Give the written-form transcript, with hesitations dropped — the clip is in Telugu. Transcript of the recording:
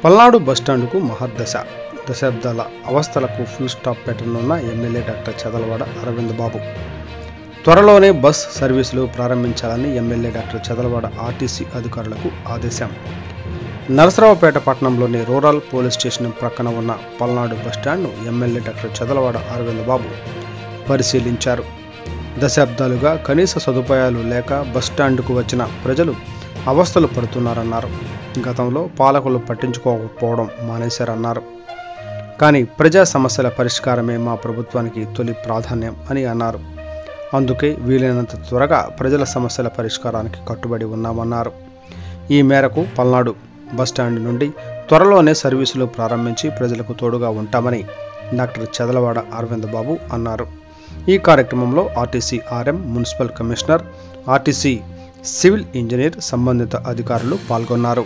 పల్నాడు బస్టాండుకు మహర్దశ. దశాబ్దాల అవస్థలకు ఫుల్ స్టాప్ పెట్టనున్న ఎమ్మెల్యే డాక్టర్ చదలవాడ అరవింద్ బాబు. త్వరలోనే బస్ సర్వీసులు ప్రారంభించాలని ఎమ్మెల్యే డాక్టర్ చదలవాడ ఆర్టీసీ అధికారులకు ఆదేశం. నరసరావుపేట పట్టణంలోని రూరల్ పోలీస్ స్టేషన్ ప్రక్కన ఉన్న పల్నాడు బస్టాండ్ను ఎమ్మెల్యే డాక్టర్ చదలవాడ అరవింద్ బాబు పరిశీలించారు. దశాబ్దాలుగా కనీస సదుపాయాలు లేక బస్టాండ్కు వచ్చిన ప్రజలు అవస్థలు పడుతున్నారన్నారు. గతంలో పాలకులు పట్టించుకోకపోవడం మానేశారన్నారు. కానీ ప్రజా సమస్యల పరిష్కారమే మా ప్రభుత్వానికి తొలి ప్రాధాన్యం అని అన్నారు. అందుకే వీలైనంత త్వరగా ప్రజల సమస్యల పరిష్కారానికి కట్టుబడి ఉన్నామన్నారు. ఈ మేరకు పల్నాడు బస్టాండ్ నుండి త్వరలోనే సర్వీసులు ప్రారంభించి ప్రజలకు తోడుగా ఉంటామని డాక్టర్ చదలవాడ అరవింద్ బాబు అన్నారు. ఈ కార్యక్రమంలో RTC RM, municipal commissioner, RTC civil engineer, సంబంధిత అధికారులు పాల్గొన్నారు.